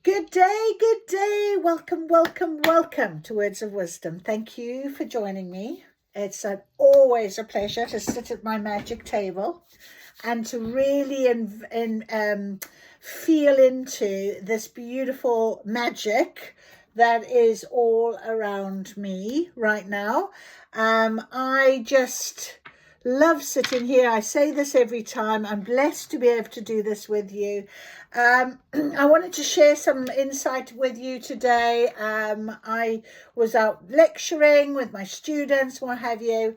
Good day, good day. Welcome, welcome, welcome to Words of Wisdom. Thank you for joining me. It's always a pleasure to sit at my magic table and to really feel into this beautiful magic that is all around me right now. I just love sitting here. I say this every time. I'm blessed to be able to do this with you. I wanted to share some insight with you today. I was out lecturing with my students, what have you,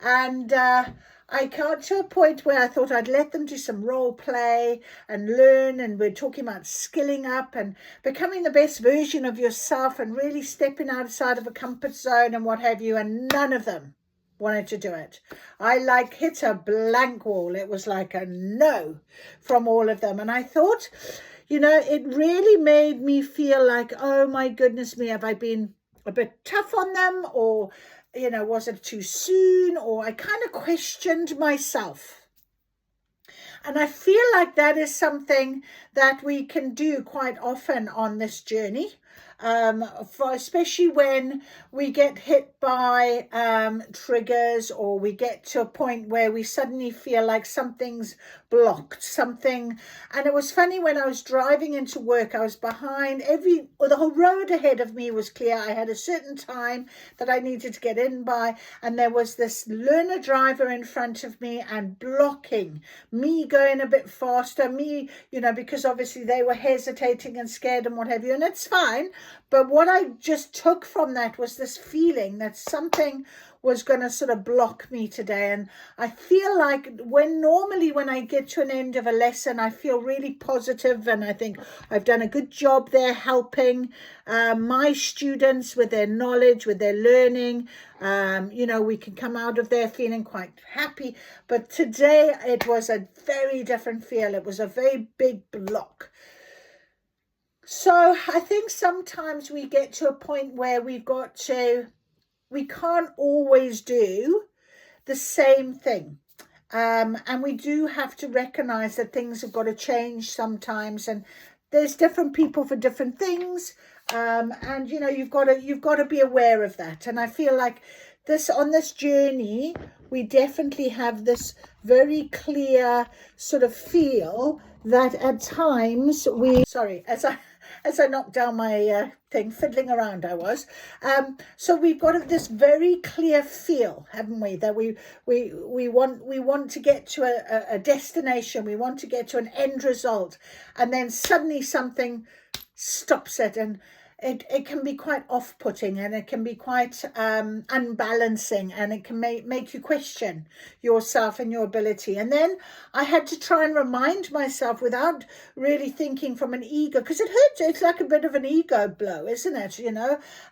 and I got to a point where I thought I'd let them do some role play and learn, and we're talking about skilling up and becoming the best version of yourself and really stepping outside of a comfort zone and what have you, and none of them wanted to do it. I hit a blank wall. It was like a no from all of them. And I thought, it really made me feel like, oh my goodness me, have I been a bit tough on them? Or, was it too soon? Or I kind of questioned myself. And I feel like that is something that we can do quite often on this journey. Especially when we get hit by triggers, or we get to a point where we suddenly feel like something's blocked, and it was funny, when I was driving into work, I was behind the whole road ahead of me was clear. I had a certain time that I needed to get in by, and there was this learner driver in front of me and blocking me going a bit faster, because obviously they were hesitating and scared and what have you, and it's fine. But what I just took from that was this feeling that something was going to sort of block me today. And I feel like normally when I get to an end of a lesson, I feel really positive, and I think I've done a good job there helping my students with their knowledge, with their learning. We can come out of there feeling quite happy. But today it was a very different feel. It was a very big block. So I think sometimes we get to a point where we can't always do the same thing. And we do have to recognize that things have got to change sometimes, and there's different people for different things. And you've got to be aware of that. And I feel like on this journey, we definitely have this very clear sort of feel that at times as I knocked down my thing, fiddling around I was. So we've got this very clear feel, haven't we, that we want to get to a destination, we want to get to an end result, and then suddenly something stops it, and it can be quite off-putting, and it can be quite unbalancing, and it can make you question yourself and your ability. And then I had to try and remind myself, without really thinking from an ego, because it hurts. It's like a bit of an ego blow, isn't it?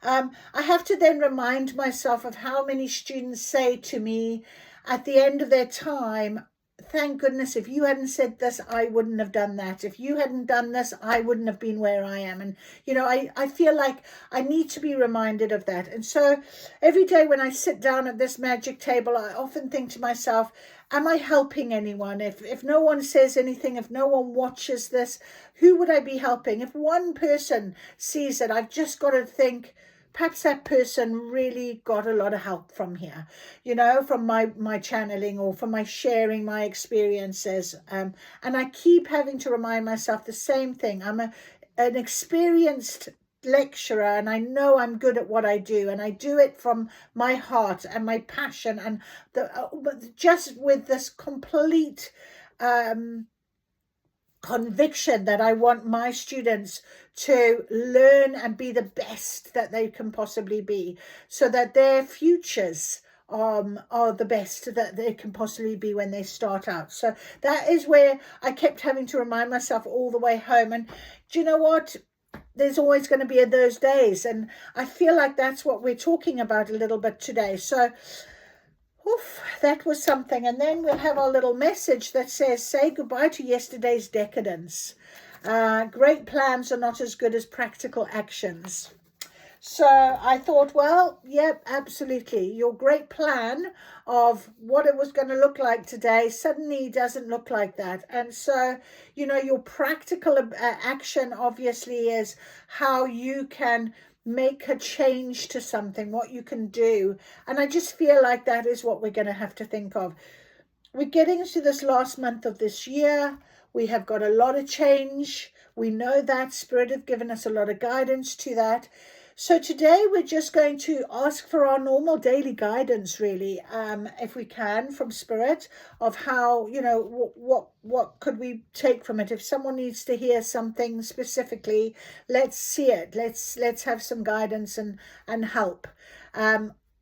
I have to then remind myself of how many students say to me at the end of their time, thank goodness, if you hadn't said this, I wouldn't have done that. If you hadn't done this, I wouldn't have been where I am. And, I feel like I need to be reminded of that. And so every day when I sit down at this magic table, I often think to myself, am I helping anyone? If no one says anything, if no one watches this, who would I be helping? If one person sees it, I've just got to think, perhaps that person really got a lot of help from here, from my channeling, or from my sharing my experiences. And I keep having to remind myself the same thing. I'm an experienced lecturer, and I know I'm good at what I do, and I do it from my heart and my passion, and just with this complete conviction that I want my students to learn and be the best that they can possibly be, so that their futures are the best that they can possibly be when they start out. So that is where I kept having to remind myself all the way home. And do you know what? There's always going to be those days, and I feel like that's what we're talking about a little bit today. So that was something. And then we'll have our little message that says, say goodbye to yesterday's decadence. Great plans are not as good as practical actions. So I thought, well, yep, absolutely. Your great plan of what it was going to look like today suddenly doesn't look like that. And so, you know, your practical action obviously is how you can make a change to something, what you can do. And I just feel like that is what we're going to have to think of. We're getting to this last month of this year. We have got a lot of change. We know that Spirit have given us a lot of guidance to that. So today we're just going to ask for our normal daily guidance, really, if we can, from Spirit, of how, you know, what could we take from it. If someone needs to hear something specifically, let's see it. Let's have some guidance and help.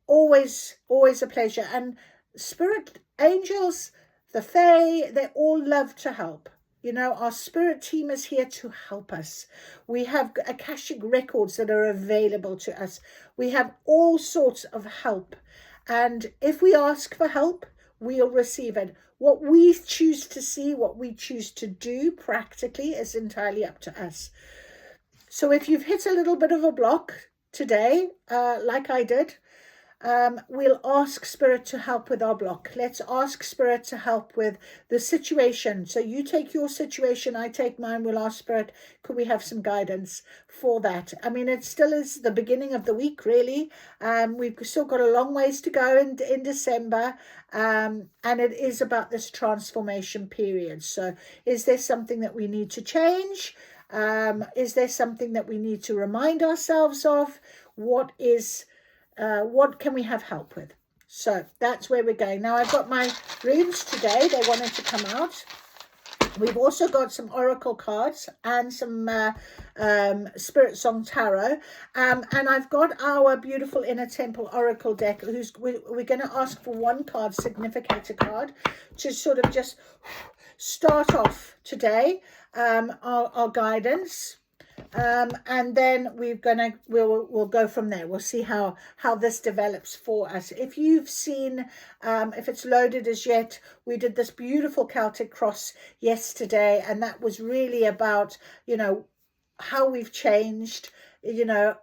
Always a pleasure. And Spirit, angels, the Fae, they all love to help. You know, our spirit team is here to help us. We have Akashic records that are available to us. We have all sorts of help. And if we ask for help, we'll receive it. What we choose to see, what we choose to do practically is entirely up to us. So if you've hit a little bit of a block today, like I did, we'll ask Spirit to help with our block. Let's ask Spirit to help with the situation. So you take your situation, I take mine. We'll ask Spirit, could we have some guidance for that? I mean, it still is the beginning of the week, really. We've still got a long ways to go in December. And it is about this transformation period. So is there something that we need to change? Is there something that we need to remind ourselves of? What can we have help with? So that's where we're going. Now I've got my runes today. They wanted to come out. We've also got some oracle cards and some Spirit Song Tarot. And I've got our beautiful Inner Temple Oracle deck. We're going to ask for one card, Significator card, to sort of just start off today, our guidance. And then we'll go from there. We'll see how this develops for us. If you've seen, if it's loaded as yet, we did this beautiful Celtic cross yesterday, and that was really about, you know, how we've changed, you know,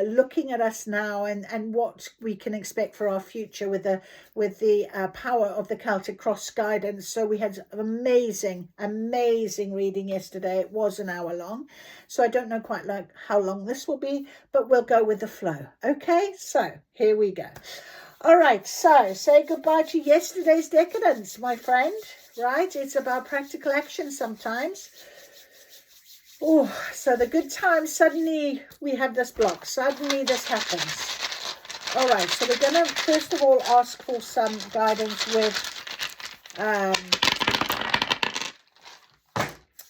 looking at us now and what we can expect for our future with the power of the Celtic cross guidance. So we had amazing reading yesterday. It was an hour long, so I don't know quite like how long this will be, but we'll go with the flow. Okay, so here we go. All right, so say goodbye to yesterday's decadence, my friend. Right, it's about practical action sometimes. Oh, so the good times, suddenly we have this block. Suddenly this happens. All right, so we're going to first of all ask for some guidance with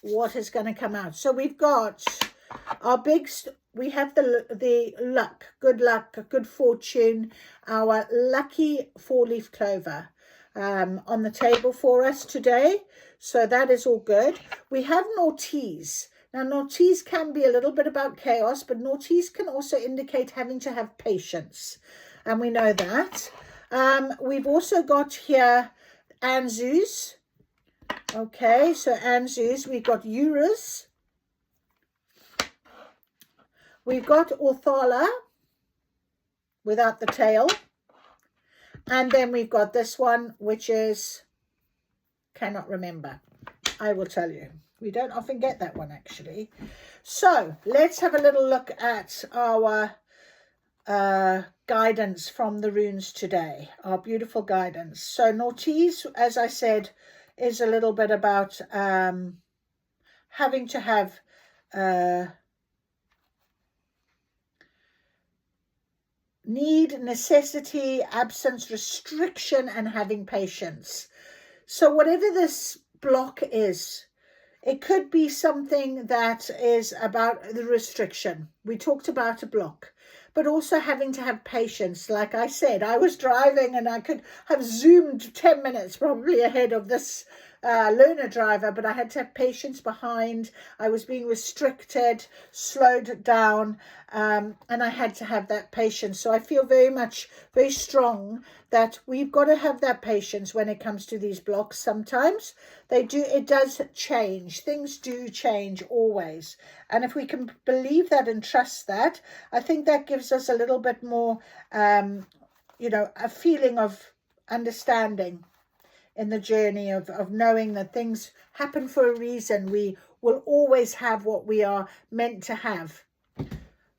what is going to come out. So we've got our we have the luck, good fortune, our lucky 4-leaf clover on the table for us today. So that is all good. We have Naughties. Now, Naughties can be a little bit about chaos, but Naughties can also indicate having to have patience. And we know that. We've also got here Anzus. Okay, so Anzus. We've got Eurus. We've got Othala without the tail. And then we've got this one, which is, cannot remember. I will tell you. We don't often get that one, actually. So let's have a little look at our guidance from the runes today, our beautiful guidance. So Naughties, as I said, is a little bit about having to have need, necessity, absence, restriction, and having patience. So whatever this block is, it could be something that is about the restriction. We talked about a block, but also having to have patience. Like I said, I was driving and I could have zoomed 10 minutes probably ahead of this learner driver, but I had to have patience behind. I was being restricted, slowed down, and I had to have that patience. So I feel very strong that we've got to have that patience when it comes to these blocks. Sometimes it does change. Things do change always. And if we can believe that and trust that, I think that gives us a little bit more, a feeling of understanding in the journey of knowing that things happen for a reason. We will always have what we are meant to have.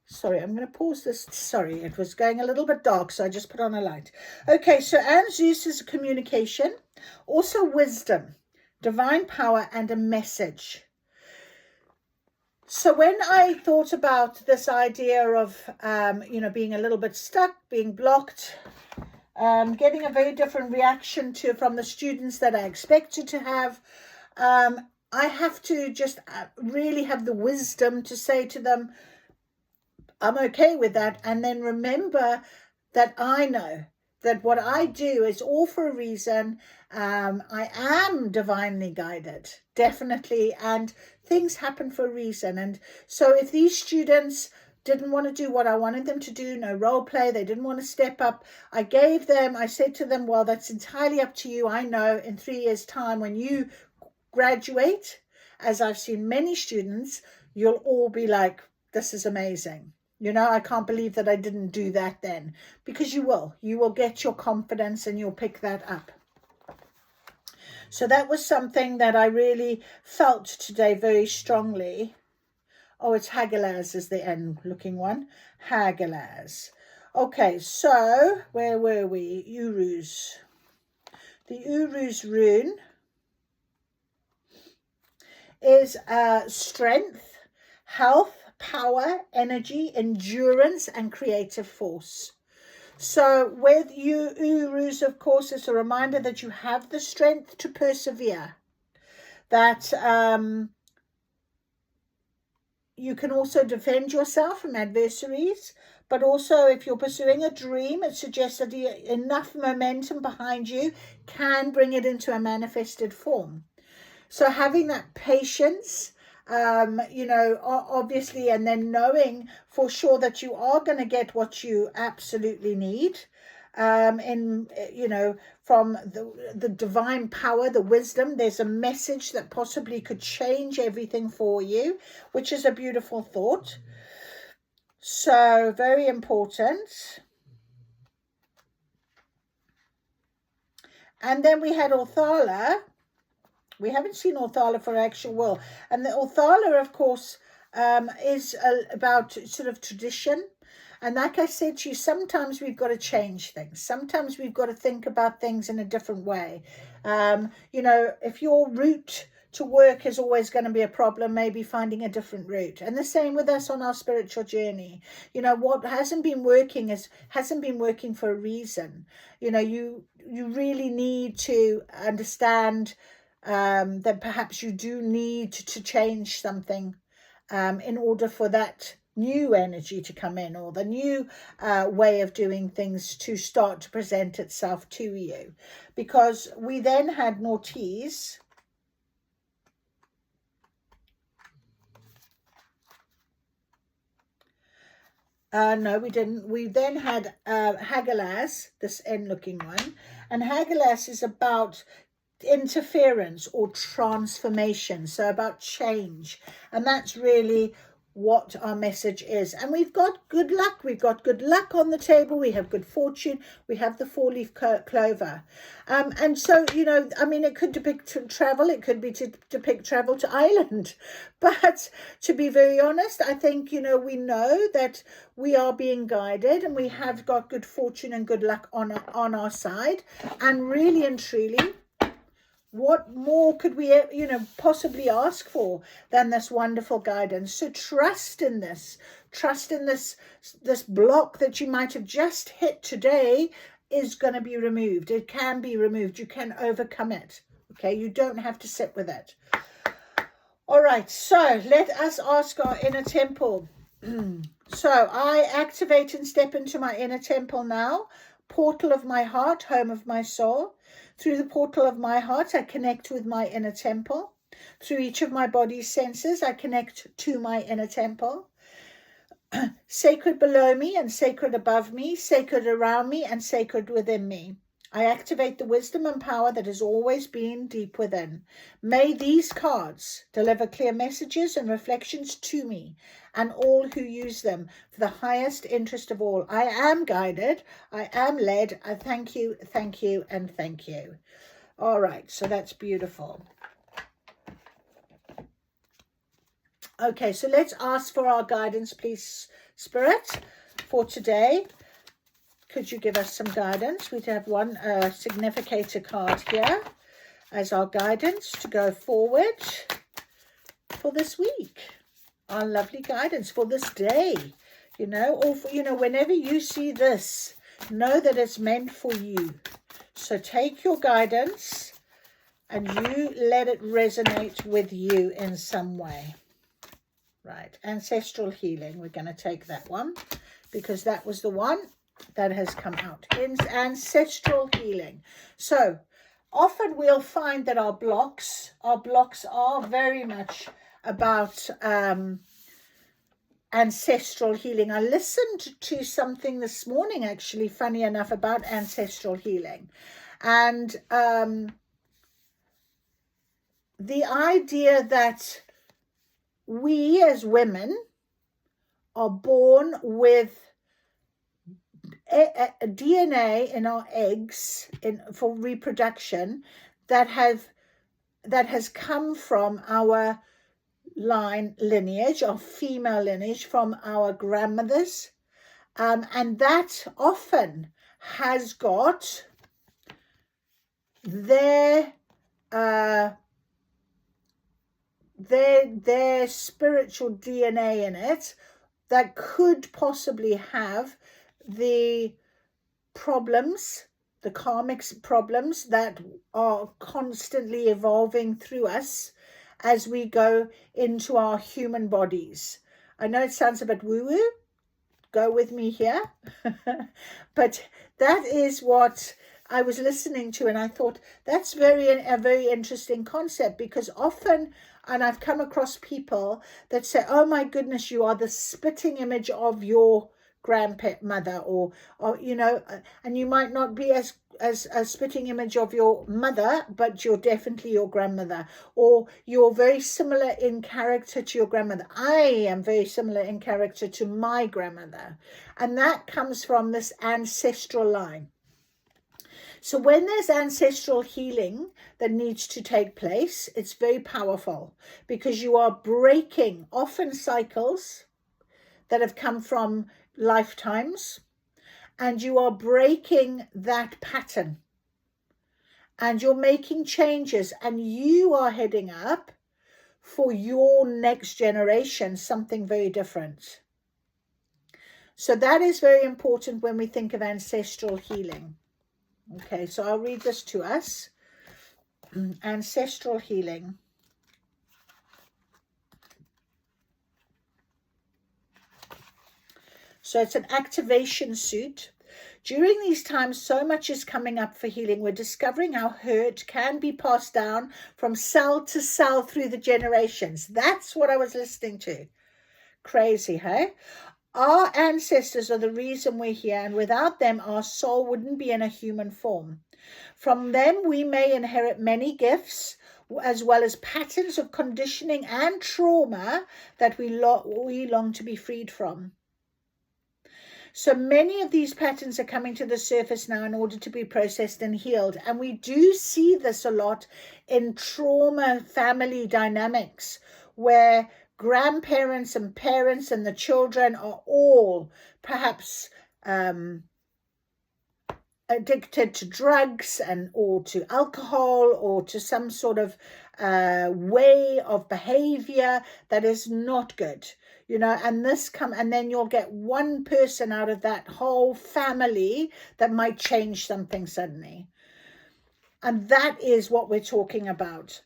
Sorry, I'm going to pause this. Sorry, it was going a little bit dark, so I just put on a light. Okay, so Anzus is communication, also wisdom, divine power, and a message. So when I thought about this idea of, being a little bit stuck, being blocked, getting a very different reaction from the students that I expected to have, I have to just really have the wisdom to say to them, I'm okay with that. And then remember that I know that what I do is all for a reason. I am divinely guided, definitely. And things happen for a reason. And so if these students didn't want to do what I wanted them to do, no role play, they didn't want to step up, I said to them, well, that's entirely up to you. I know in 3 years' time, when you graduate, as I've seen many students, you'll all be like, this is amazing. I can't believe that I didn't do that then, because you will get your confidence and you'll pick that up. So that was something that I really felt today very strongly. Oh, it's Hagalaz is the end looking one. Hagalaz. Okay, so where were we? Uruz. The Uruz rune is strength, health, power, energy, endurance, and creative force. So with Uruz, of course, it's a reminder that you have the strength to persevere, that you can also defend yourself from adversaries, but also if you're pursuing a dream, it suggests that enough momentum behind you can bring it into a manifested form. So having that patience, obviously, and then knowing for sure that you are going to get what you absolutely need, from the divine power, the wisdom. There's a message that possibly could change everything for you, which is a beautiful thought. So very important. And then we had Othala. We haven't seen Othala for actual will. And the Othala, of course, is about sort of tradition. And like I said to you, sometimes we've got to change things. Sometimes we've got to think about things in a different way. If your route to work is always going to be a problem, maybe finding a different route. And the same with us on our spiritual journey. What hasn't been working hasn't been working for a reason. You really need to understand that perhaps you do need to change something in order for that new energy to come in, or the new way of doing things to start to present itself to you. Because we then had Nortees. No, we didn't. We then had Hagalaz, this end-looking one. And Hagalaz is about interference or transformation, so about change. And that's really what our message is. And we've got good luck. We've got good luck on the table. We have good fortune. We have the 4-leaf clover. And so, it could depict travel. It could be to depict travel to Ireland. But to be very honest, I think, we know that we are being guided and we have got good fortune and good luck on our side. And really and truly, what more could we, possibly ask for than this wonderful guidance? So trust in this. Trust in this block that you might have just hit today is going to be removed. It can be removed. You can overcome it. Okay, you don't have to sit with it. All right, so let us ask our inner temple. So I activate and step into my inner temple now. Portal of my heart, home of my soul. Through the portal of my heart, I connect with my inner temple. Through each of my body's senses, I connect to my inner temple. Sacred below me and sacred above me, sacred around me and sacred within me. I activate the wisdom and power that has always been deep within. May these cards deliver clear messages and reflections to me and all who use them for the highest interest of all. I am guided. I am led. I thank you, and thank you. All right, so that's beautiful. Okay, so let's ask for our guidance, please, Spirit, for today. Could you give us some guidance? We have one significator card here as our guidance to go forward for this week. Our lovely guidance for this day, you know, or for, you know, whenever you see this, know that it's meant for you. So take your guidance and you let it resonate with you in some way. Right, ancestral healing. We're going to take that one because that was the one that has come out in ancestral healing. So often we'll find that our blocks are very much about ancestral healing. I listened to something this morning, actually, funny enough, about ancestral healing, and the idea that we as women are born with a DNA in our eggs for reproduction that has come from our lineage, our female lineage, from our grandmothers, and that often has got their spiritual DNA in it that could possibly have the problems, the karmic problems that are constantly evolving through us as we go into our human bodies. I know it sounds a bit woo-woo, go with me here, but that is what I was listening to, and I thought that's a very interesting concept, because often, and I've come across people that say, oh my goodness, you are the spitting image of your grandmother, or you know, and you might not be as a spitting image of your mother, but you're definitely your grandmother, or you're very similar in character to your grandmother. I am very similar in character to my grandmother, and that comes from this ancestral line. So when there's ancestral healing that needs to take place, it's very powerful, because you are breaking often cycles that have come from lifetimes, and you are breaking that pattern, and you're making changes, and you are heading up for your next generation something very different. So that is very important when we think of ancestral healing. Okay, so I'll read this to us. Ancestral healing. So it's an activation suit. During these times, so much is coming up for healing. We're discovering how hurt can be passed down from cell to cell through the generations. That's what I was listening to. Crazy, hey? Our ancestors are the reason we're here, and without them, our soul wouldn't be in a human form. From them, we may inherit many gifts, as well as patterns of conditioning and trauma that we long to be freed from. So many of these patterns are coming to the surface now in order to be processed and healed. And we do see this a lot in trauma family dynamics, where grandparents and parents and the children are all perhaps addicted to drugs or to alcohol or to some sort of way of behavior that is not good, you know, and then you'll get one person out of that whole family that might change something suddenly. And that is what we're talking about.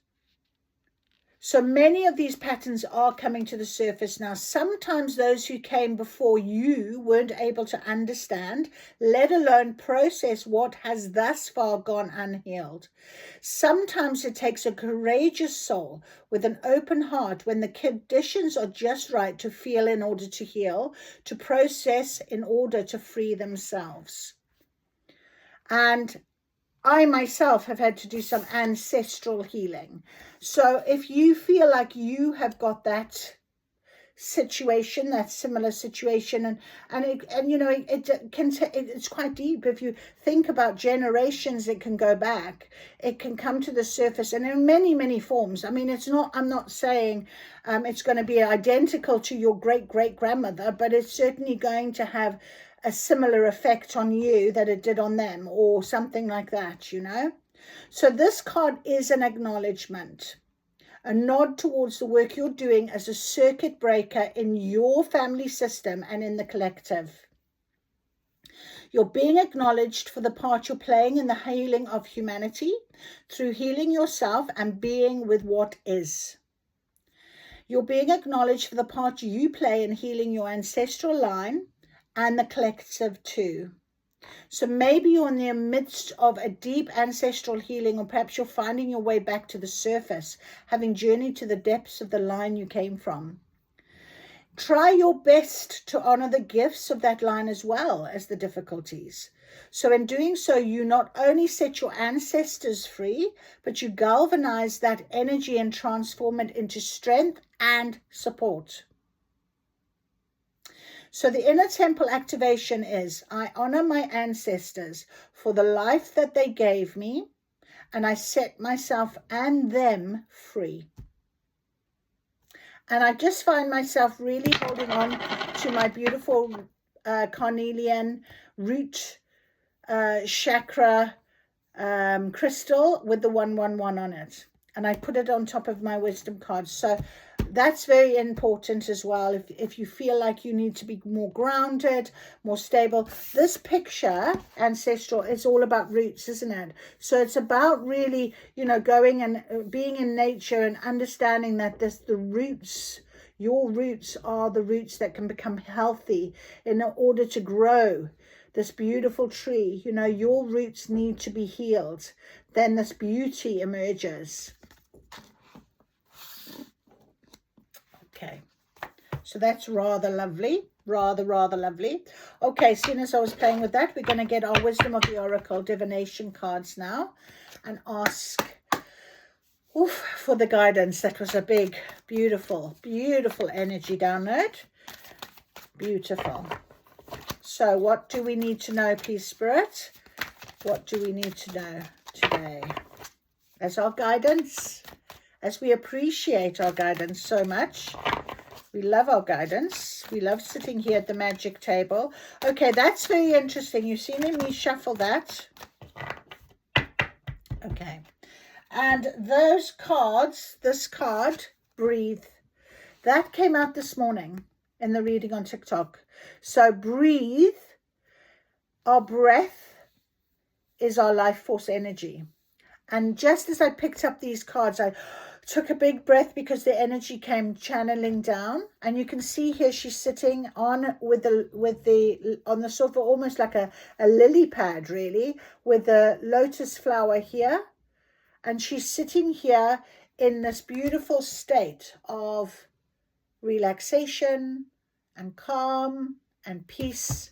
So many of these patterns are coming to the surface now. Sometimes those who came before you weren't able to understand, let alone process what has thus far gone unhealed. Sometimes it takes a courageous soul with an open heart when the conditions are just right to feel in order to heal, to process in order to free themselves. And I myself have had to do some ancestral healing. So if you feel like you have got that situation, that similar situation, and you know, it's quite deep. If you think about generations, it can go back, it can come to the surface, and in many forms. I mean, I'm not saying it's going to be identical to your great grandmother, but it's certainly going to have a similar effect on you that it did on them, or something like that, you know. So this card is an acknowledgement, a nod towards the work you're doing as a circuit breaker in your family system and in the collective. You're being acknowledged for the part you're playing in the healing of humanity through healing yourself and being with what is. You're being acknowledged for the part you play in healing your ancestral line and the collective too. So maybe you're in the midst of a deep ancestral healing, or perhaps you're finding your way back to the surface, having journeyed to the depths of the line you came from. Try your best to honor the gifts of that line as well as the difficulties. So in doing so, you not only set your ancestors free, but you galvanize that energy and transform it into strength and support. So the inner temple activation is, I honor my ancestors for the life that they gave me, and I set myself and them free. And I just find myself really holding on to my beautiful carnelian root chakra crystal with the 111 on it. And I put it on top of my wisdom cards. So that's very important as well. If you feel like you need to be more grounded, more stable. This picture, ancestral, is all about roots, isn't it? So it's about really, you know, going and being in nature and understanding that the roots, your roots are the roots that can become healthy in order to grow this beautiful tree. You know, your roots need to be healed. Then this beauty emerges. Okay, so that's rather lovely, rather lovely. Okay, as soon as I was playing with that, we're going to get our Wisdom of the Oracle divination cards now and ask for the guidance. That was a big, beautiful energy download. Beautiful. So what do we need to know, Peace Spirit? What do we need to know today as our guidance? As we appreciate our guidance so much. We love our guidance. We love sitting here at the magic table. Okay, that's very interesting. You've seen me shuffle that. Okay. And those cards, this card, breathe. That came out this morning in the reading on TikTok. So breathe. Our breath is our life force energy. And just as I picked up these cards, I took a big breath because the energy came channeling down, and you can see here she's sitting on on the sort of almost like a lily pad, really, with the lotus flower here, and she's sitting here in this beautiful state of relaxation and calm and peace.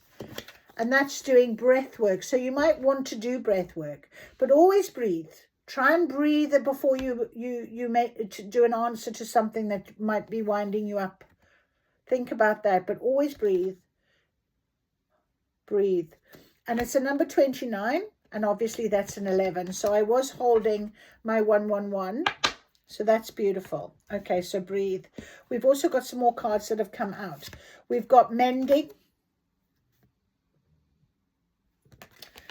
And that's doing breath work. So you might want to do breath work, but always breathe. Try and breathe before you do an answer to something that might be winding you up. Think about that, but always breathe. Breathe. And it's a number 29, and obviously that's an 11. So I was holding my 111. So that's beautiful. Okay, so breathe. We've also got some more cards that have come out. We've got mending.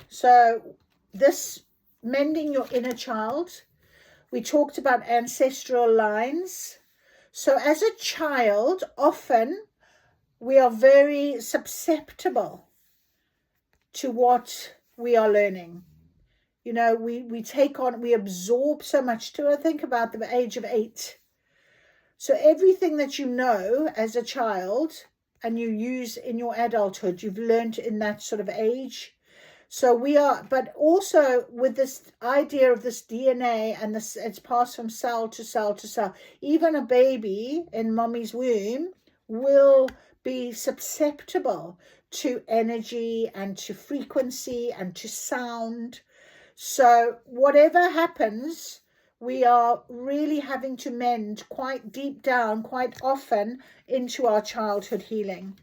So this mending your inner child. We talked about ancestral lines. So as a child, often we are very susceptible to what we are learning. You know, we take on, we absorb so much. To think about the age of 8. So everything that you know as a child and you use in your adulthood, you've learned in that sort of age. So we are, but also with this idea of this DNA and this, it's passed from cell to cell to cell. Even a baby in mommy's womb will be susceptible to energy and to frequency and to sound. So whatever happens, we are really having to mend quite deep down, quite often into our childhood healing.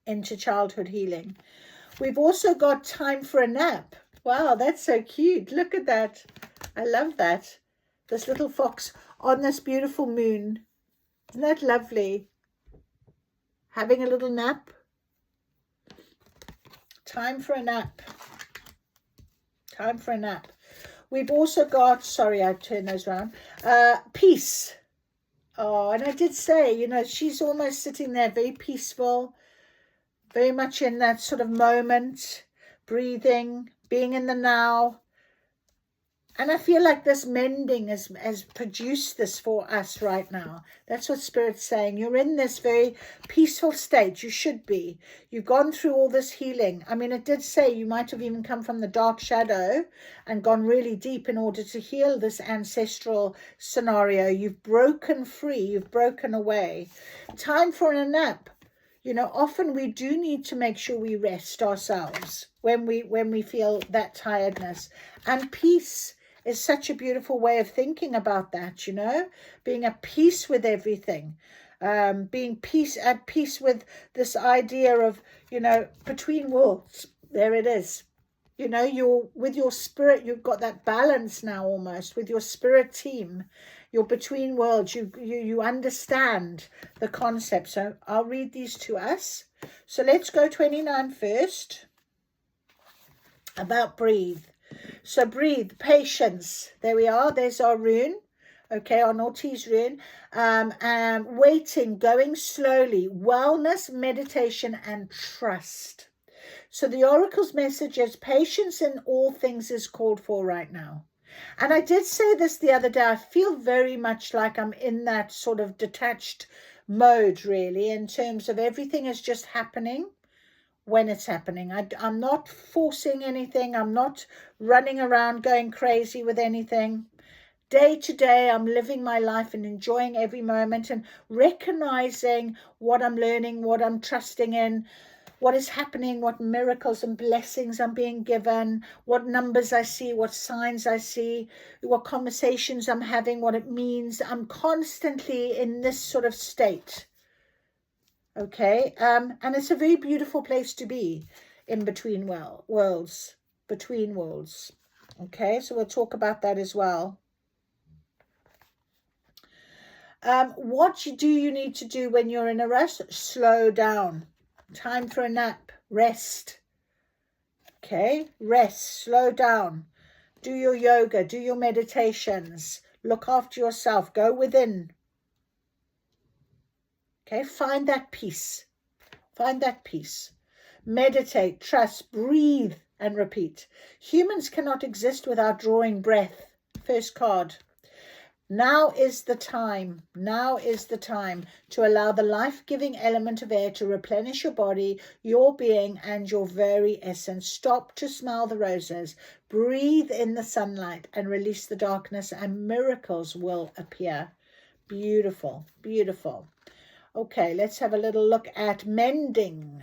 Into childhood healing. We've also got time for a nap. Wow, that's so cute. Look at that. I love that. This little fox on this beautiful moon. Isn't that lovely? Having a little nap. Time for a nap. Time for a nap. We've also got, sorry, I turned those around, peace. Oh, and I did say, you know, she's almost sitting there very peaceful, very much in that sort of moment, breathing, being in the now. And I feel like this mending has produced this for us right now. That's what Spirit's saying. You're in this very peaceful state. You should be. You've gone through all this healing. I mean, it did say you might have even come from the dark shadow and gone really deep in order to heal this ancestral scenario. You've broken free. You've broken away. Time for a nap. You know, often we do need to make sure we rest ourselves when we feel that tiredness. And peace is such a beautiful way of thinking about that, you know, being at peace with everything, being at peace with this idea of, you know, between worlds. There it is. You know, with your spirit, you've got that balance now almost with your spirit team. You're between worlds. You understand the concept. So I'll read these to us. So let's go 29 first. About breathe. So breathe, patience. There we are. There's our rune. Okay, our Ortiz rune. Waiting, going slowly, wellness, meditation, and trust. So the oracle's message is patience in all things is called for right now. And I did say this the other day. I feel very much like I'm in that sort of detached mode, really, in terms of everything is just happening when it's happening. I'm not forcing anything. I'm not running around going crazy with anything. Day to day, I'm living my life and enjoying every moment and recognizing what I'm learning, what I'm trusting in, what is happening, what miracles and blessings I'm being given, what numbers I see, what signs I see, what conversations I'm having, what it means. I'm constantly in this sort of state. Okay, and it's a very beautiful place to be, in between worlds, between worlds. Okay, so we'll talk about that as well. What do you need to do when you're in a rush? Slow down. Time for a nap. Rest. Okay, rest. Slow down. Do your yoga. Do your meditations. Look after yourself. Go within. Okay, find that peace. Find that peace. Meditate, trust, breathe, and repeat. Humans cannot exist without drawing breath. First card. Now is the time. Now is the time to allow the life-giving element of air to replenish your body, your being, and your very essence. Stop to smell the roses. Breathe in the sunlight and release the darkness, and miracles will appear. Beautiful, beautiful. Okay, let's have a little look at mending.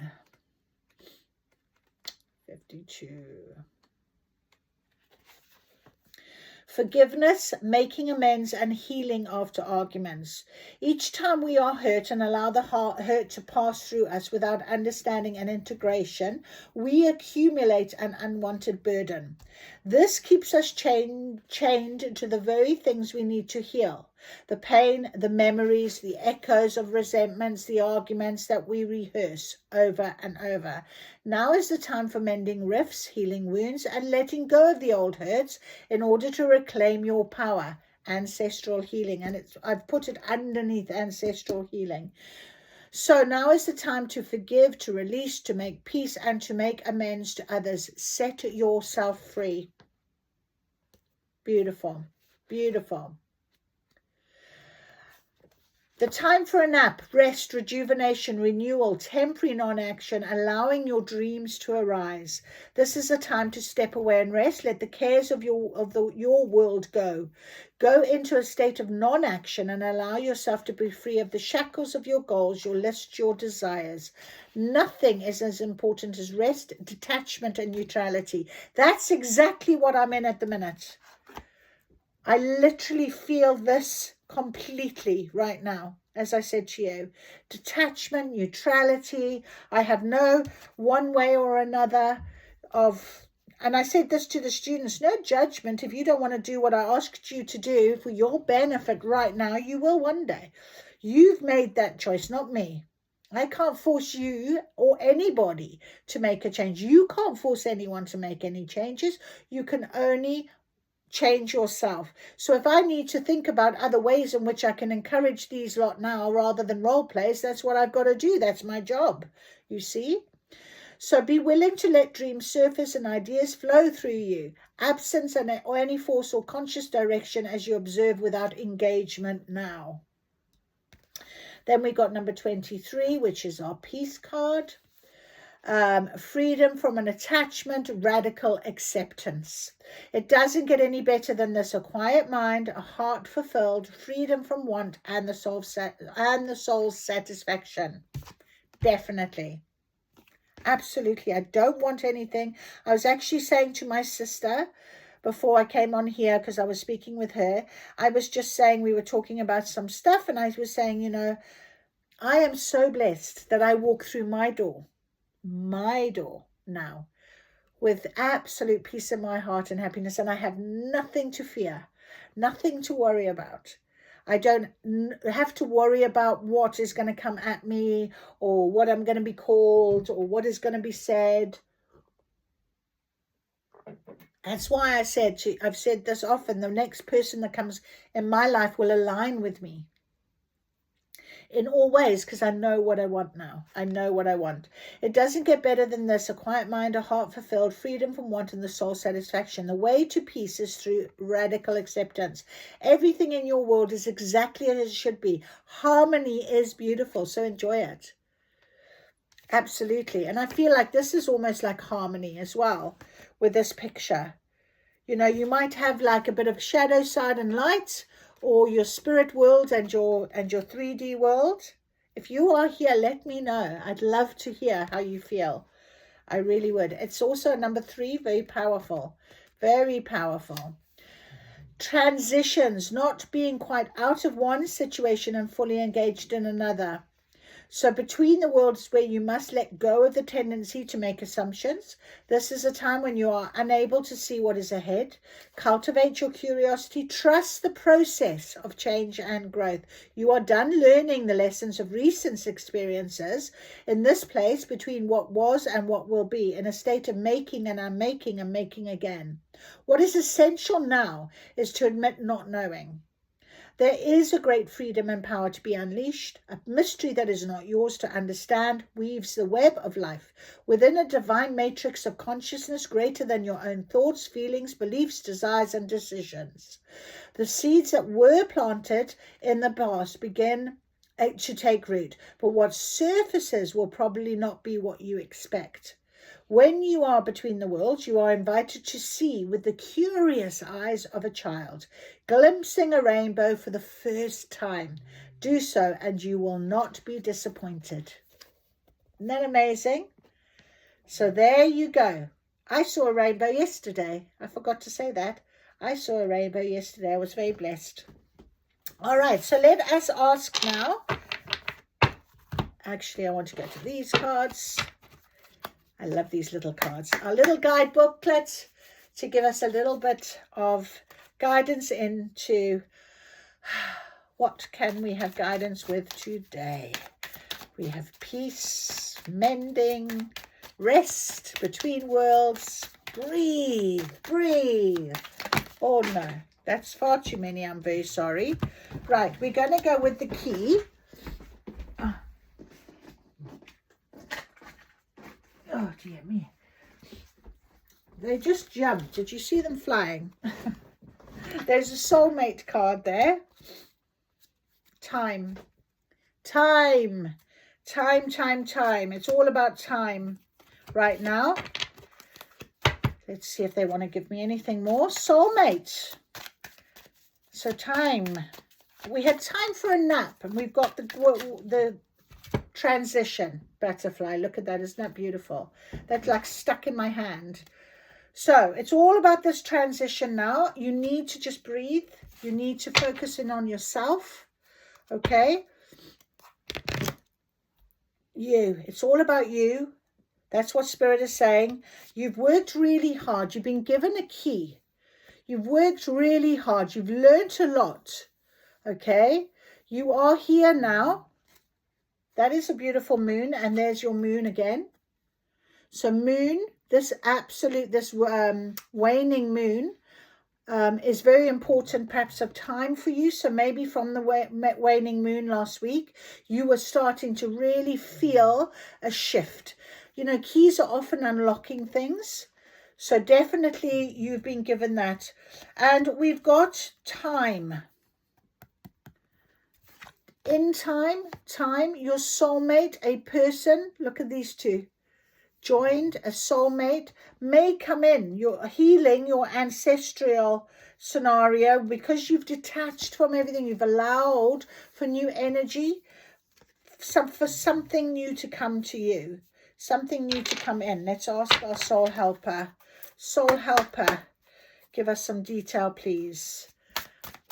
52. Forgiveness, making amends, and healing after arguments. Each time we are hurt and allow the hurt to pass through us without understanding and integration, we accumulate an unwanted burden. This keeps us chained to the very things we need to heal. The pain, the memories, the echoes of resentments, the arguments that we rehearse over and over. Now is the time for mending rifts, healing wounds, and letting go of the old hurts in order to reclaim your power. Ancestral healing. And I've put it underneath ancestral healing. So now is the time to forgive, to release, to make peace, and to make amends to others. Set yourself free. Beautiful. Beautiful. The time for a nap, rest, rejuvenation, renewal, temporary non-action, allowing your dreams to arise. This is a time to step away and rest. Let the cares of your world go. Go into a state of non-action and allow yourself to be free of the shackles of your goals, your list, your desires. Nothing is as important as rest, detachment, and neutrality. That's exactly what I'm in at the minute. I literally feel this completely right now, as I said to you. Detachment, neutrality. I have no one way or another of, and I said this to the students, no judgment. If you don't want to do what I asked you to do for your benefit right now, you will one day. You've made that choice, not me. I can't force you or anybody to make a change. You can't force anyone to make any changes. You can only change yourself. So if I need to think about other ways in which I can encourage these lot now rather than role plays, that's what I've got to do. That's my job, you see. So be willing to let dreams surface and ideas flow through you. Absence or any force or conscious direction as you observe without engagement now. Then we got number 23, which is our peace card. Freedom from an attachment, radical acceptance. It doesn't get any better than this. A quiet mind, a heart fulfilled, freedom from want, and the soul's satisfaction. Definitely. Absolutely. I don't want anything. I was actually saying to my sister before I came on here, because I was speaking with her, I was just saying, we were talking about some stuff, and I was saying, you know, I am so blessed that I walk through my door now with absolute peace in my heart and happiness, and I have nothing to fear, nothing to worry about. I don't have to worry about what is going to come at me or what I'm going to be called or what is going to be said. That's why I've said this often, the next person that comes in my life will align with me in all ways, because I know what I want now. I know what I want. It doesn't get better than this. A quiet mind, a heart fulfilled, freedom from want, and the soul satisfaction. The way to peace is through radical acceptance. Everything in your world is exactly as it should be. Harmony is beautiful, so enjoy it. Absolutely. And I feel like this is almost like harmony as well with this picture. You know, you might have like a bit of shadow side and light, or your spirit world and your 3D world. If you are here, let me know. I'd love to hear how you feel. I really would. It's also number 3, very powerful. Very powerful. Transitions, not being quite out of one situation and fully engaged in another. So between the worlds where you must let go of the tendency to make assumptions. This is a time when you are unable to see what is ahead. Cultivate your curiosity. Trust the process of change and growth. You are done learning the lessons of recent experiences in this place between what was and what will be, in a state of making and unmaking and making again. What is essential now is to admit not knowing. There is a great freedom and power to be unleashed. A mystery that is not yours to understand weaves the web of life within a divine matrix of consciousness greater than your own thoughts, feelings, beliefs, desires, and decisions. The seeds that were planted in the past begin to take root, but what surfaces will probably not be what you expect. When you are between the worlds, you are invited to see with the curious eyes of a child, glimpsing a rainbow for the first time. Do so and you will not be disappointed. Isn't that amazing? So there you go. I saw a rainbow yesterday. I forgot to say that. I saw a rainbow yesterday. I was very blessed. All right, so let us ask now. Actually, I want to go to these cards. I love these little cards. Our little guide booklet to give us a little bit of guidance into what can we have guidance with today. We have peace, mending, rest, between worlds, breathe, breathe. Oh no, that's far too many. I'm very sorry. Right, we're going to go with the key. Oh, dear me. They just jumped. Did you see them flying? There's a soulmate card there. Time. Time. It's all about time right now. Let's see if they want to give me anything more. Soulmate. So time. We had time for a nap, and we've got the transition butterfly. Look at that. Isn't that beautiful? That's like stuck in my hand. So it's all about this transition now. You need to just breathe. You need to focus in on yourself. Okay? You. It's all about you. That's what Spirit is saying. You've worked really hard. You've been given a key. You've worked really hard. You've learned a lot. Okay? You are here now. That is a beautiful moon. And there's your moon again. So moon, this waning moon is very important, perhaps of time for you. So maybe from the waning moon last week, you were starting to really feel a shift. You know, keys are often unlocking things. So definitely you've been given that. And we've got time. In time, your soulmate, a person, look at these two, joined, a soulmate, may come in. You're healing your ancestral scenario because you've detached from everything. You've allowed for new energy, for something new to come to you, something new to come in. Let's ask our soul helper. Soul helper, give us some detail, please.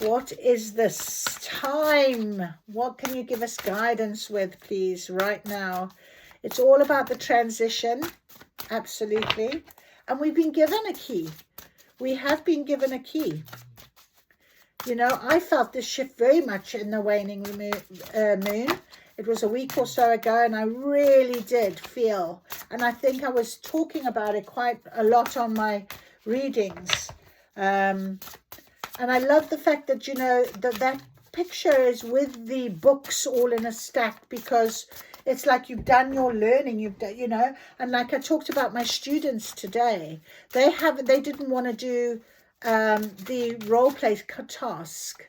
What is this time? What can you give us guidance with, please, right now? It's all about the transition, absolutely. And we've been given a key. We have been given a key. You know, I felt this shift very much in the waning moon. It was a week or so ago, and I really did feel, and I think I was talking about it quite a lot on my readings. And I love the fact that, you know, that picture is with the books all in a stack, because it's like you've done your learning, you've done, you know, and like I talked about my students today, they didn't want to do the role play task.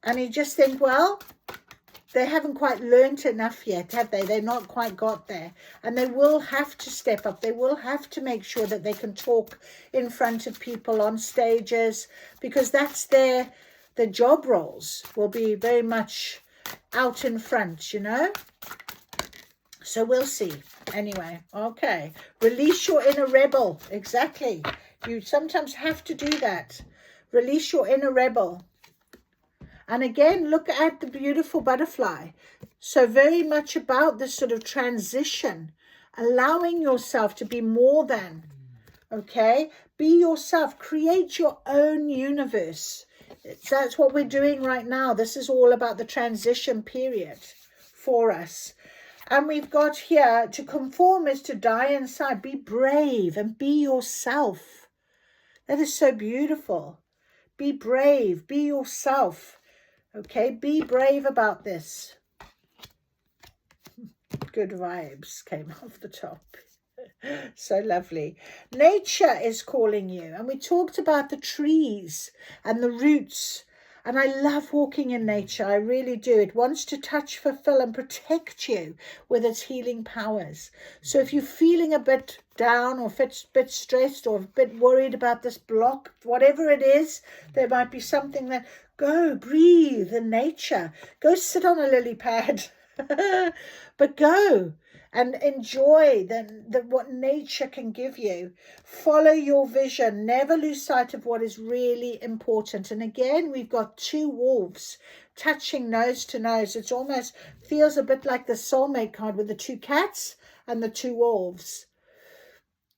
And you just think, well, they haven't quite learned enough yet, have they? They've not quite got there. And they will have to step up. They will have to make sure that they can talk in front of people on stages, because that's the job roles will be very much out in front, you know? So we'll see. Anyway, okay. Release your inner rebel. Exactly. You sometimes have to do that. Release your inner rebel. And again, look at the beautiful butterfly. So very much about this sort of transition, allowing yourself to be more than, okay? Be yourself. Create your own universe. That's what we're doing right now. This is all about the transition period for us. And we've got here, to conform is to die inside. Be brave and be yourself. That is so beautiful. Be brave. Be yourself. Okay, be brave about this. Good vibes came off the top. So lovely. Nature is calling you. And we talked about the trees and the roots. And I love walking in nature. I really do. It wants to touch, fulfill, and protect you with its healing powers. So if you're feeling a bit down, or if it's a bit stressed, or a bit worried about this block, whatever it is, there might be something that, go breathe in nature. Go sit on a lily pad. But go and enjoy what nature can give you. Follow your vision. Never lose sight of what is really important. And again, we've got two wolves touching nose to nose. It almost feels a bit like the soulmate card with the two cats and the two wolves.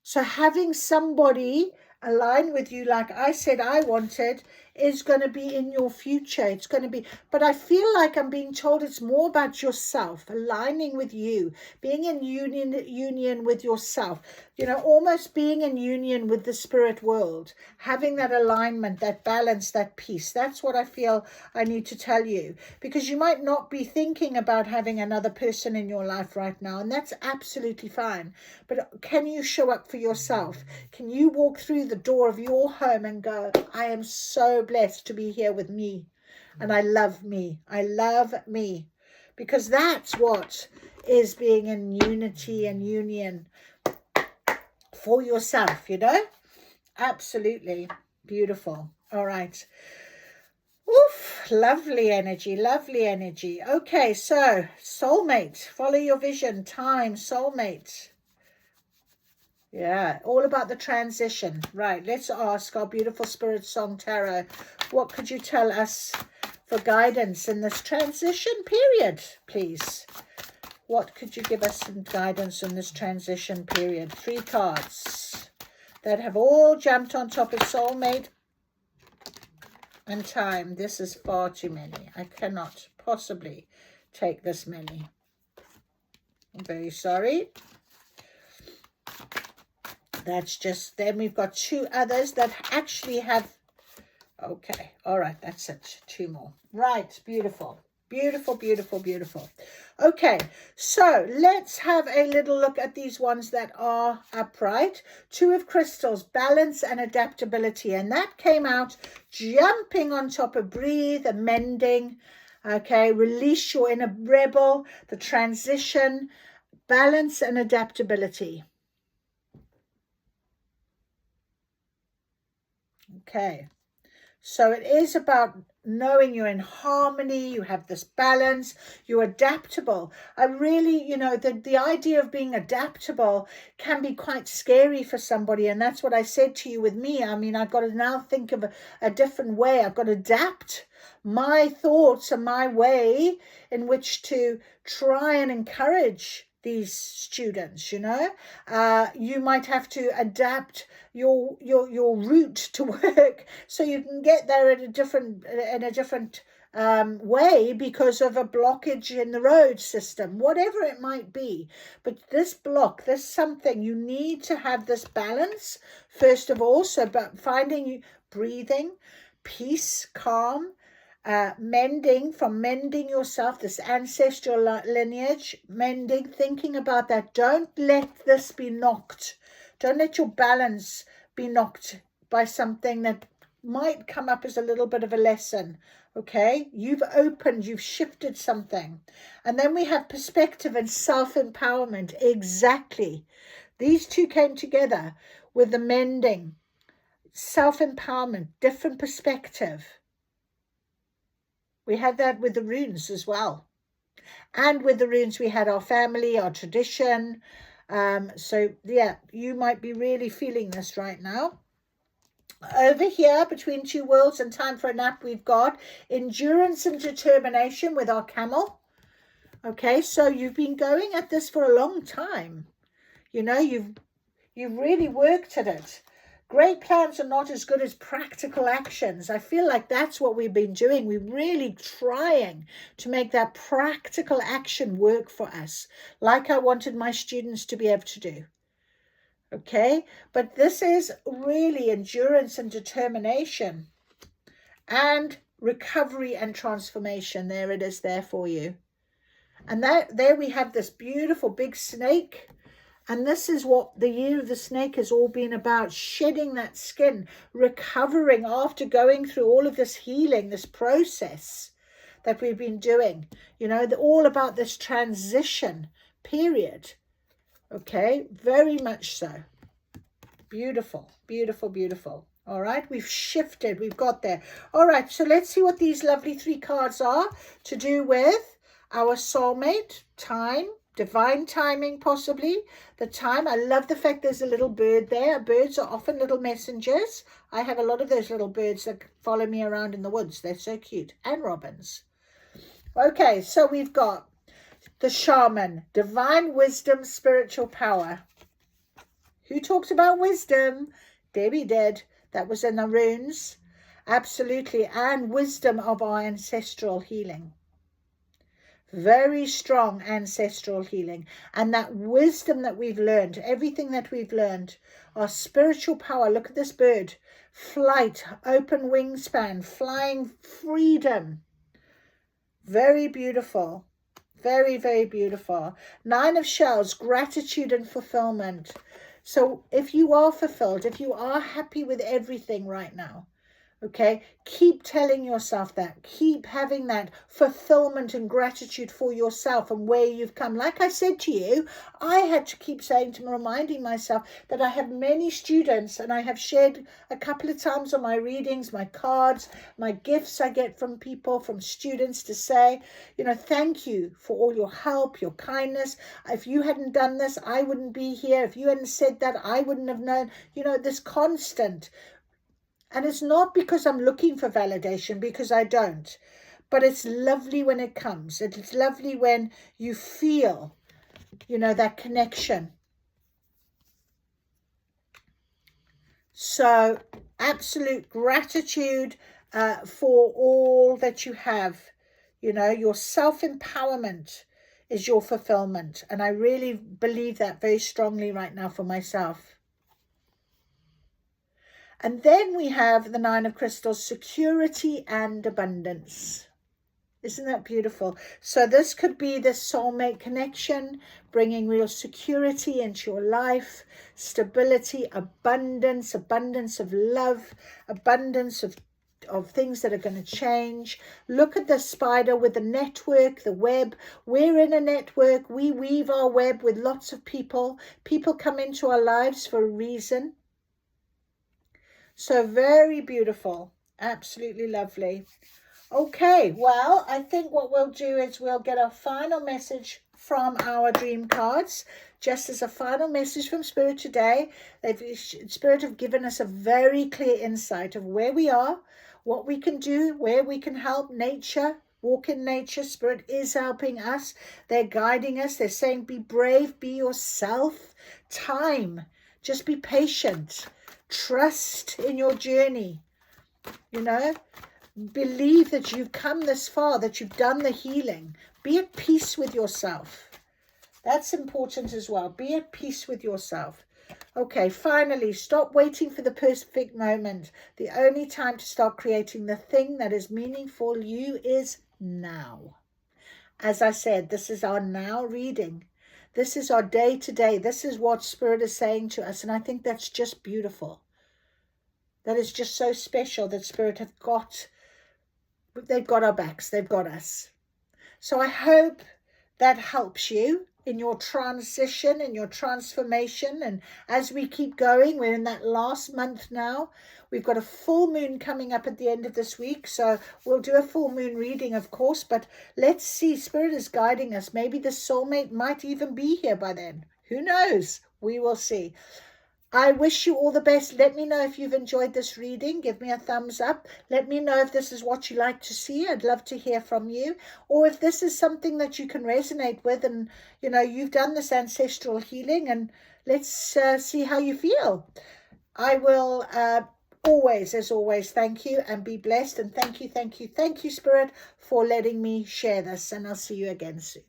So having somebody align with you, like I said I wanted, is going to be in your future. It's going to be, but I feel like I'm being told it's more about yourself, aligning with you, being in union with yourself, you know, almost being in union with the spirit world, having that alignment, that balance, that peace. That's what I feel I need to tell you, because you might not be thinking about having another person in your life right now, and that's absolutely fine. But can you show up for yourself? Can you walk through the door of your home and go, I am so blessed to be here with me, and I love me. I love me. because that's what is being in unity and union for yourself, you know. Absolutely beautiful. All right. Oof, lovely energy, lovely energy. Okay, so soulmate, follow your vision, time, soulmate. Yeah, all about the transition. Right, let's ask our beautiful Spirit Song Tarot, what could you tell us for guidance in this transition period, please? What could you give us some guidance in this transition period? 3 cards that have all jumped on top of soulmate and time. This is far too many. I cannot possibly take this many. I'm very sorry. That's just, then we've got 2 others that actually have, okay, all right, that's it, 2 more. Right, beautiful, beautiful, beautiful, beautiful. Okay, so let's have a little look at these ones that are upright. 2 of crystals, balance and adaptability, and that came out jumping on top of breathe, amending, okay, release your inner rebel, the transition, balance and adaptability. Okay, so it is about knowing you're in harmony, you have this balance, you're adaptable. I really, you know, the idea of being adaptable can be quite scary for somebody, and that's what I said to you with me. I mean, I've got to now think of a different way. I've got to adapt my thoughts and my way in which to try and encourage these students, you know. You might have to adapt your route to work so you can get there in a different way because of a blockage in the road system, whatever it might be. But this block, this something, you need to have this balance first of all. So but finding breathing, peace, calm, mending yourself, this ancestral lineage, mending, thinking about that. Don't let this be knocked. Don't let your balance be knocked by something that might come up as a little bit of a lesson. Okay, you've opened, you've shifted something. And then we have perspective and self-empowerment. Exactly. These 2 came together with the mending, self-empowerment, different perspective. We had that with the runes as well. And with the runes, we had our family, our tradition. So, yeah, you might be really feeling this right now. Over here, between 2 worlds and time for a nap, we've got endurance and determination with our camel. Okay, so you've been going at this for a long time. You know, you've really worked at it. Great plans are not as good as practical actions. I feel like that's what we've been doing. We're really trying to make that practical action work for us, like I wanted my students to be able to do. Okay, but this is really endurance and determination and recovery and transformation. There it is there for you. And there we have this beautiful big snake. And this is what the year of the snake has all been about, shedding that skin, recovering after going through all of this healing, this process that we've been doing, you know, all about this transition period. Okay, very much so. Beautiful, beautiful, beautiful. All right, we've shifted, we've got there. All right, so let's see what these lovely 3 cards are to do with our soulmate, time, divine timing, possibly the time. I love the fact there's a little bird there. Birds are often little messengers. I have a lot of those little birds that follow me around in the woods. They're so cute. And robins. Okay, so we've got the shaman, divine wisdom, spiritual power. Who talks about wisdom? Debbie did. That was in the runes. Absolutely. And wisdom of our ancestral healing. Very strong ancestral healing, and that wisdom that we've learned, everything that we've learned, our spiritual power. Look at this bird, flight, open wingspan, flying, freedom. Very beautiful, very, very beautiful. 9 of shells, gratitude and fulfillment. So if you are fulfilled, if you are happy with everything right now, Okay, keep telling yourself that. Keep having that fulfillment and gratitude for yourself and where you've come. Like I said to you, I had to keep reminding myself that I have many students, and I have shared a couple of times on my readings, my cards, my gifts I get from people, from students, to say, you know, thank you for all your help, your kindness. If you hadn't done this, I wouldn't be here. If you hadn't said that, I wouldn't have known. You know, this constant. And it's not because I'm looking for validation, because I don't. But it's lovely when it comes. It's lovely when you feel, you know, that connection. So absolute gratitude for all that you have. You know, your self-empowerment is your fulfillment. And I really believe that very strongly right now for myself. And then we have the Nine of Crystals, security and abundance. Isn't that beautiful? So this could be the soulmate connection, bringing real security into your life, stability, abundance, abundance of love, abundance of things that are going to change. Look at the spider with the network, the web. We're in a network. We weave our web with lots of people. People come into our lives for a reason. So very beautiful. Absolutely lovely. Okay, well, I think what we'll do is we'll get a final message from our dream cards. Just as a final message from Spirit today, Spirit have given us a very clear insight of where we are, what we can do, where we can help. Nature, walk in nature. Spirit is helping us. They're guiding us. They're saying, be brave, be yourself. Time, just be patient. Trust in your journey. You know, believe that you've come this far, that you've done the healing. Be at peace with yourself. That's important as well. Be at peace with yourself. Okay, finally, stop waiting for the perfect moment. The only time to start creating the thing that is meaningful you is now. As I said, this is our now reading. This is our day to day. This is what Spirit is saying to us. And I think that's just beautiful. That is just so special that Spirit have got, they've got our backs. They've got us. So I hope that helps you in your transition, in your transformation. And as we keep going, we're in that last month now. We've got a full moon coming up at the end of this week. So we'll do a full moon reading, of course. But let's see, Spirit is guiding us. Maybe the soulmate might even be here by then. Who knows? We will see. I wish you all the best. Let me know if you've enjoyed this reading. Give me a thumbs up. Let me know if this is what you like to see. I'd love to hear from you. Or if this is something that you can resonate with and, you know, you've done this ancestral healing, and let's see how you feel. I will always, as always, thank you and be blessed. And thank you, Spirit, for letting me share this. And I'll see you again soon.